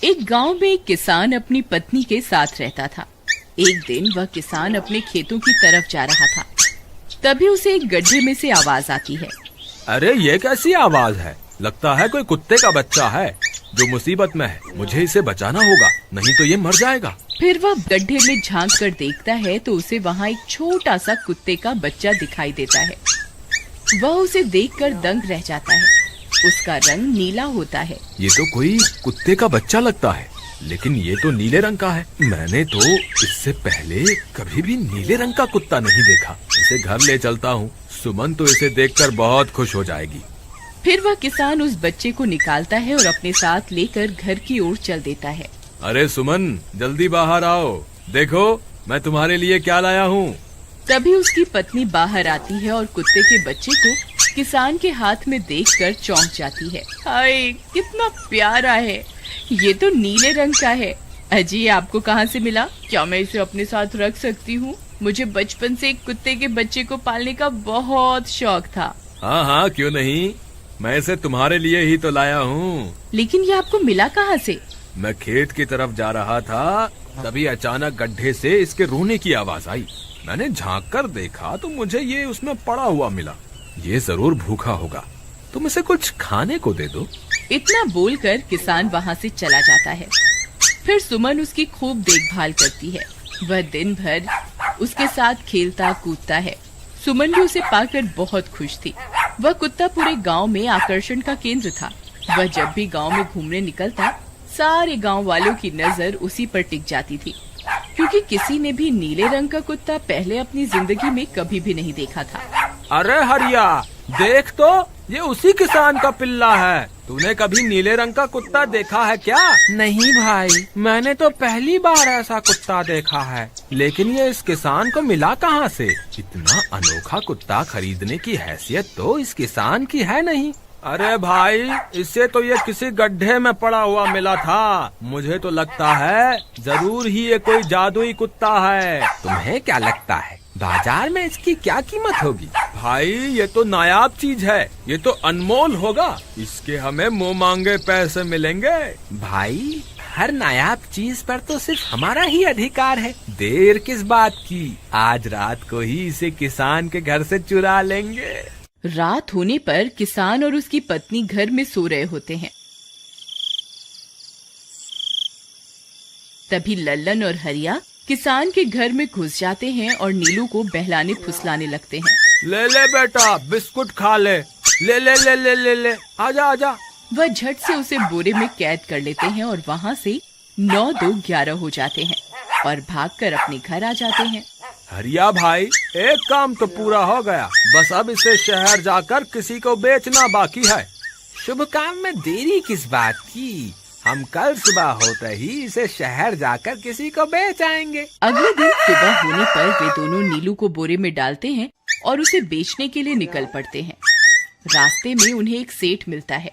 एक गांव में एक किसान अपनी पत्नी के साथ रहता था। एक दिन वह किसान अपने खेतों की तरफ जा रहा था। तभी उसे एक गड्ढे में से आवाज आती है। अरे ये कैसी आवाज है? लगता है कोई कुत्ते का बच्चा है जो मुसीबत में है। मुझे इसे बचाना होगा, नहीं तो ये मर जाएगा। फिर वह गड्ढे में झांक कर देखता है तो उसे वहाँ एक छोटा सा कुत्ते का बच्चा दिखाई देता है। वह उसे देखकर दंग रह जाता है। उसका रंग नीला होता है। ये तो कोई कुत्ते का बच्चा लगता है, लेकिन ये तो नीले रंग का है। मैंने तो इससे पहले कभी भी नीले रंग का कुत्ता नहीं देखा। इसे घर ले चलता हूँ, सुमन तो इसे देखकर बहुत खुश हो जाएगी। फिर वह किसान उस बच्चे को निकालता है और अपने साथ लेकर घर की ओर चल देता है। अरे सुमन, जल्दी बाहर आओ, देखो मैं तुम्हारे लिए क्या लाया हूँ। तभी उसकी पत्नी बाहर आती है और कुत्ते के बच्चे को किसान के हाथ में देखकर चौंक जाती है। हाय, कितना प्यारा है, ये तो नीले रंग का है। अजी, ये आपको कहाँ से मिला? क्या मैं इसे अपने साथ रख सकती हूँ? मुझे बचपन से एक कुत्ते के बच्चे को पालने का बहुत शौक था। हाँ हाँ, क्यों नहीं, मैं इसे तुम्हारे लिए ही तो लाया हूँ। लेकिन ये आपको मिला कहाँ से? मैं खेत की तरफ जा रहा था, तभी अचानक गड्ढे से इसके रोने की आवाज आई। मैंने झांक कर देखा तो मुझे ये उसमें पड़ा हुआ मिला। ये जरूर भूखा होगा, तुम इसे कुछ खाने को दे दो। इतना बोलकर किसान वहाँ से चला जाता है। फिर सुमन उसकी खूब देखभाल करती है। वह दिन भर उसके साथ खेलता कूदता है। सुमन भी उसे पाकर बहुत खुश थी। वह कुत्ता पूरे गांव में आकर्षण का केंद्र था। वह जब भी गांव में घूमने निकलता, सारे गांव वालों की नजर उसी पर टिक जाती थी, क्योंकि किसी ने भी नीले रंग का कुत्ता पहले अपनी जिंदगी में कभी भी नहीं देखा था। अरे हरिया, देख तो, ये उसी किसान का पिल्ला है। तूने कभी नीले रंग का कुत्ता देखा है क्या? नहीं भाई, मैंने तो पहली बार ऐसा कुत्ता देखा है। लेकिन ये इस किसान को मिला कहाँ से? इतना अनोखा कुत्ता खरीदने की हैसियत तो इस किसान की है नहीं। अरे भाई, इससे तो ये किसी गड्ढे में पड़ा हुआ मिला था। मुझे तो लगता है जरूर ही ये कोई जादुई कुत्ता है। तुम्हें क्या लगता है बाजार में इसकी क्या कीमत होगी? भाई, ये तो नायाब चीज है, ये तो अनमोल होगा। इसके हमें मुंह मांगे पैसे मिलेंगे। भाई, हर नायाब चीज पर तो सिर्फ हमारा ही अधिकार है। देर किस बात की, आज रात को ही इसे किसान के घर से चुरा लेंगे। रात होने पर किसान और उसकी पत्नी घर में सो रहे होते हैं। तभी लल्लन और हरिया किसान के घर में घुस जाते हैं और नीलू को बहलाने फुसलाने लगते हैं। ले ले बेटा, बिस्कुट खा ले। ले ले ले ले ले ले, आजा आजा। वह झट से उसे बोरे में कैद कर लेते हैं और वहाँ से 9-2-11 हो जाते हैं और भागकर अपने घर आ जाते हैं। हरिया भाई, एक काम तो पूरा हो गया, बस अब इसे शहर जाकर किसी को बेचना बाकी है। शुभ काम में देरी किस बात की? हम कल सुबह होते ही इसे शहर जाकर किसी को बेच आएंगे। अगले दिन सुबह होने पर वे दोनों नीलू को बोरे में डालते हैं और उसे बेचने के लिए निकल पड़ते हैं। रास्ते में उन्हें एक सेठ मिलता है।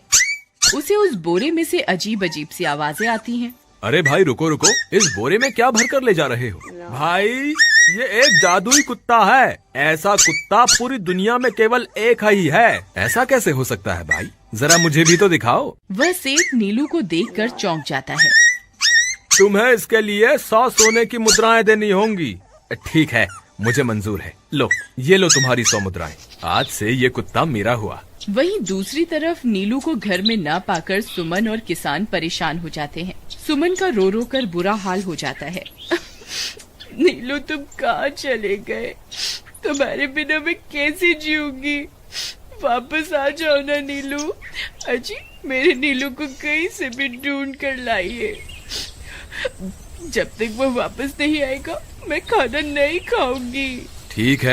उसे उस बोरे में से अजीब अजीब सी आवाजें आती हैं। अरे भाई, रुको रुको, इस बोरे में क्या भर कर ले जा रहे हो? भाई, ये एक जादुई कुत्ता है। ऐसा कुत्ता पूरी दुनिया में केवल एक ही है। ऐसा कैसे हो सकता है भाई? जरा मुझे भी तो दिखाओ। वह सेठ नीलू को देखकर चौंक जाता है। तुम्हें इसके लिए 100 सोने की मुद्राएं देनी होंगी। ठीक है, मुझे मंजूर है। लो, ये लो तुम्हारी 100 मुद्राएं। आज से ये कुत्ता मेरा हुआ। वहीं दूसरी तरफ नीलू को घर में न पाकर सुमन और किसान परेशान हो जाते हैं। सुमन का रो रो कर बुरा हाल हो जाता है। नीलू, तुम कहाँ चले गए? तुम्हारे बिना मैं कैसे जीऊंगी? वापस आ जाओ ना नीलू। अजी, मेरे नीलू को कहीं से भी ढूंढ कर लाइए। जब तक वो वापस नहीं आएगा, मैं खाना नहीं खाऊंगी। ठीक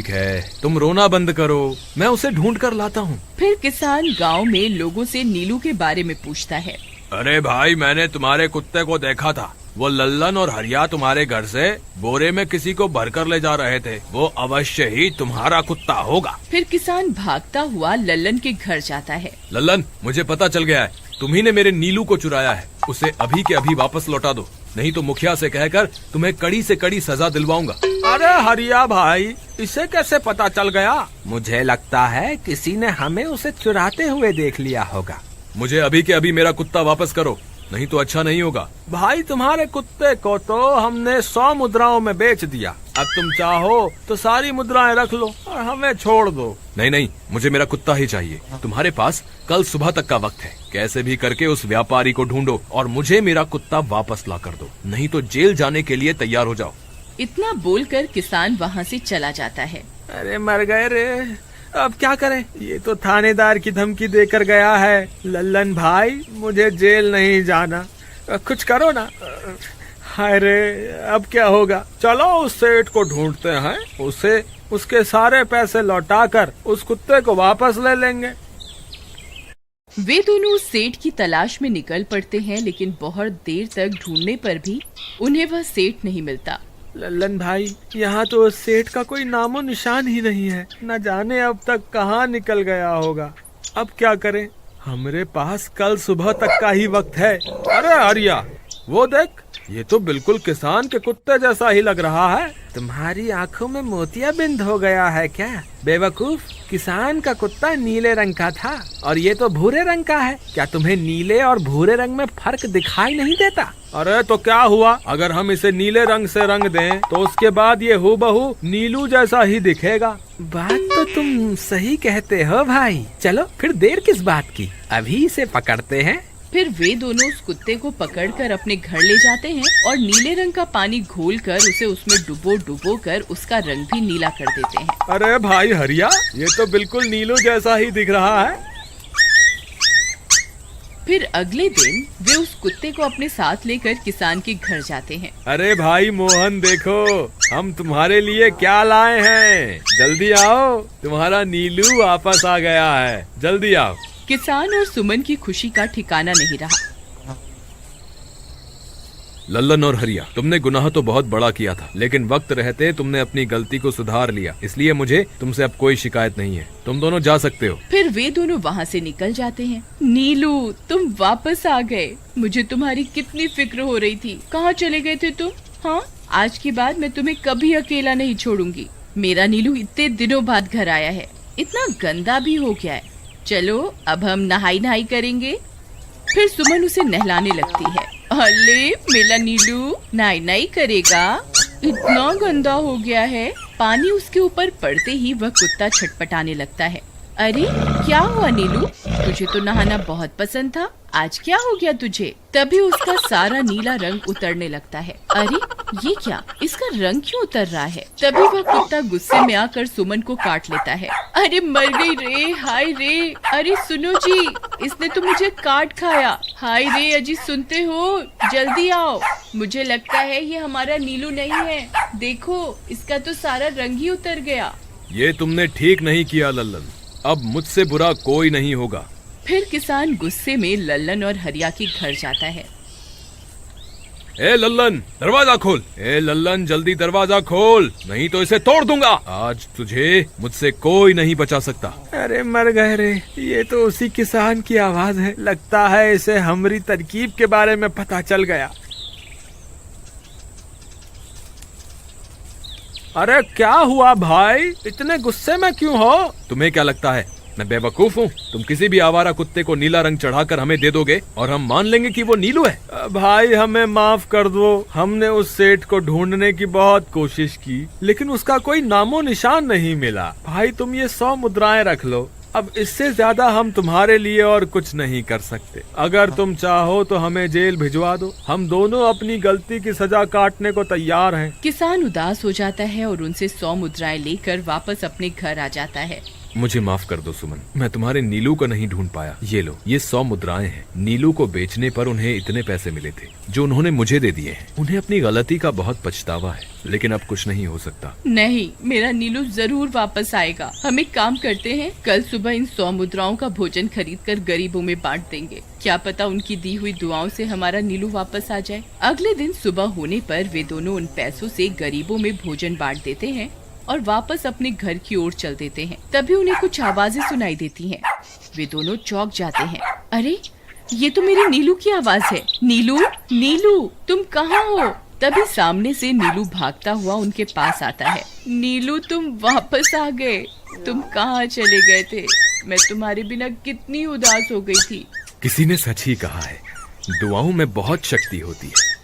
है, तुम रोना बंद करो, मैं उसे ढूंढ कर लाता हूँ। फिर किसान गांव में लोगों से नीलू के बारे में पूछता है। अरे भाई, मैंने तुम्हारे कुत्ते को देखा था। वो लल्लन और हरिया तुम्हारे घर से बोरे में किसी को भरकर ले जा रहे थे। वो अवश्य ही तुम्हारा कुत्ता होगा। फिर किसान भागता हुआ लल्लन के घर जाता है। लल्लन, मुझे पता चल गया है, तुम्ही ने मेरे नीलू को चुराया है। उसे अभी के अभी वापस लौटा दो, नहीं तो मुखिया से कहकर तुम्हें कड़ी से कड़ी सजा दिलवाऊंगा। अरे हरिया भाई, इसे कैसे पता चल गया? मुझे लगता है किसी ने हमें उसे चुराते हुए देख लिया होगा। मुझे अभी के अभी मेरा कुत्ता वापस करो, नहीं तो अच्छा नहीं होगा। भाई तुम्हारे कुत्ते को तो हमने 100 मुद्राओं में बेच दिया, अब तुम चाहो तो सारी मुद्राएं रख लो और हमें छोड़ दो। नहीं नहीं, मुझे मेरा कुत्ता ही चाहिए। तुम्हारे पास कल सुबह तक का वक्त है, कैसे भी करके उस व्यापारी को ढूंढो और मुझे मेरा कुत्ता वापस ला कर दो, नहीं तो जेल जाने के लिए तैयार हो जाओ। इतना बोलकर किसान वहाँ से चला जाता है। अरे मर गए रे, अब क्या करें, ये तो थानेदार की धमकी देकर गया है। लल्लन भाई, मुझे जेल नहीं जाना, कुछ करो ना। हाय रे, अब क्या होगा। चलो उस सेठ को ढूंढते हैं, उसे उसके सारे पैसे लौटाकर उस कुत्ते को वापस ले लेंगे। वे दोनों उस सेठ की तलाश में निकल पड़ते हैं, लेकिन बहुत देर तक ढूंढने पर भी उन्हें वह सेठ नहीं मिलता। लल्लन भाई, यहाँ तो सेठ का कोई नामो निशान ही नहीं है, न जाने अब तक कहाँ निकल गया होगा। अब क्या करें, हमारे पास कल सुबह तक का ही वक्त है। अरे आर्या, वो देख, ये तो बिल्कुल किसान के कुत्ते जैसा ही लग रहा है। तुम्हारी आंखों में मोतियाबिंद हो गया है क्या बेवकूफ? किसान का कुत्ता नीले रंग का था और ये तो भूरे रंग का है। क्या तुम्हें नीले और भूरे रंग में फर्क दिखाई नहीं देता? अरे तो क्या हुआ, अगर हम इसे नीले रंग से रंग दें तो उसके बाद ये हूबहू नीलू जैसा ही दिखेगा। बात तो तुम सही कहते हो भाई। चलो फिर देर किस बात की, अभी इसे पकड़ते हैं। फिर वे दोनों उस कुत्ते को पकड़कर अपने घर ले जाते हैं और नीले रंग का पानी घोलकर उसे उसमें डुबो कर उसका रंग भी नीला कर देते हैं। अरे भाई हरिया, ये तो बिल्कुल नीलू जैसा ही दिख रहा है। फिर अगले दिन वे उस कुत्ते को अपने साथ लेकर किसान के घर जाते हैं। अरे भाई मोहन, देखो हम तुम्हारे लिए क्या लाए हैं, जल्दी आओ, तुम्हारा नीलू वापस आ गया है, जल्दी आओ। किसान और सुमन की खुशी का ठिकाना नहीं रहा। लल्लन और हरिया, तुमने गुनाह तो बहुत बड़ा किया था, लेकिन वक्त रहते तुमने अपनी गलती को सुधार लिया, इसलिए मुझे तुमसे अब कोई शिकायत नहीं है, तुम दोनों जा सकते हो। फिर वे दोनों वहाँ से निकल जाते हैं। नीलू, तुम वापस आ गए, मुझे तुम्हारी कितनी फिक्र हो रही थी, कहाँ चले गए थे तुम? हाँ, आज के बाद मैं तुम्हें कभी अकेला नहीं छोड़ूंगी। मेरा नीलू इतने दिनों बाद घर आया है, इतना गंदा भी हो गया है। चलो अब हम नहाई करेंगे। फिर सुमन उसे नहलाने लगती है। अले मेरा नीलू नहाई करेगा, इतना गंदा हो गया है। पानी उसके ऊपर पड़ते ही वह कुत्ता छटपटाने लगता है। अरे क्या हुआ नीलू, तुझे तो नहाना बहुत पसंद था, आज क्या हो गया तुझे? तभी उसका सारा नीला रंग उतरने लगता है। अरे ये क्या, इसका रंग क्यों उतर रहा है? तभी वह कुत्ता गुस्से में आकर सुमन को काट लेता है। अरे मर गई रे, हाय रे, अरे सुनो जी, इसने तो मुझे काट खाया। हाय रे अजी, सुनते हो, जल्दी आओ, मुझे लगता है ये हमारा नीलू नहीं है, देखो इसका तो सारा रंग ही उतर गया। ये तुमने ठीक नहीं किया लल्लन, अब मुझसे बुरा कोई नहीं होगा। फिर किसान गुस्से में लल्लन और हरिया के घर जाता है। ए लल्लन, दरवाजा खोल। ए लल्लन, जल्दी दरवाजा खोल, नहीं तो इसे तोड़ दूंगा। आज तुझे मुझसे कोई नहीं बचा सकता। अरे मर गए रे, ये तो उसी किसान की आवाज है, लगता है इसे हमारी तरकीब के बारे में पता चल गया। अरे क्या हुआ भाई, इतने गुस्से में क्यों हो? तुम्हें क्या लगता है मैं बेवकूफ हूँ? तुम किसी भी आवारा कुत्ते को नीला रंग चढ़ाकर हमें दे दोगे और हम मान लेंगे कि वो नीलू है? भाई हमें माफ कर दो, हमने उस सेठ को ढूंढने की बहुत कोशिश की, लेकिन उसका कोई नामो निशान नहीं मिला। भाई तुम ये 100 मुद्राएं रख लो, अब इससे ज्यादा हम तुम्हारे लिए और कुछ नहीं कर सकते। अगर तुम चाहो तो हमें जेल भिजवा दो, हम दोनों अपनी गलती की सजा काटने को तैयार हैं। किसान उदास हो जाता है और उनसे 100 मुद्राएं लेकर वापस अपने घर आ जाता है। मुझे माफ कर दो सुमन, मैं तुम्हारे नीलू को नहीं ढूंढ पाया। ये लो, ये 100 मुद्राएं हैं। नीलू को बेचने पर उन्हें इतने पैसे मिले थे जो उन्होंने मुझे दे दिए हैं। उन्हें अपनी गलती का बहुत पछतावा है, लेकिन अब कुछ नहीं हो सकता। नहीं, मेरा नीलू जरूर वापस आएगा। हम एक काम करते हैं, कल सुबह इन 100 मुद्राओं का भोजन खरीदकर गरीबों में बांट देंगे। क्या पता उनकी दी हुई दुआओं से हमारा नीलू वापस आ जाए। अगले दिन सुबह होने पर वे दोनों उन पैसों से गरीबों में भोजन बांट देते हैं और वापस अपने घर की ओर चल देते हैं। तभी उन्हें कुछ आवाजें सुनाई देती हैं। वे दोनों चौंक जाते हैं। अरे ये तो मेरे नीलू की आवाज है। नीलू, नीलू तुम कहाँ हो? तभी सामने से नीलू भागता हुआ उनके पास आता है। नीलू तुम वापस आ गए, तुम कहाँ चले गए थे? मैं तुम्हारे बिना कितनी उदास हो गई थी। किसी ने सच ही कहा है, दुआओं में बहुत शक्ति होती है।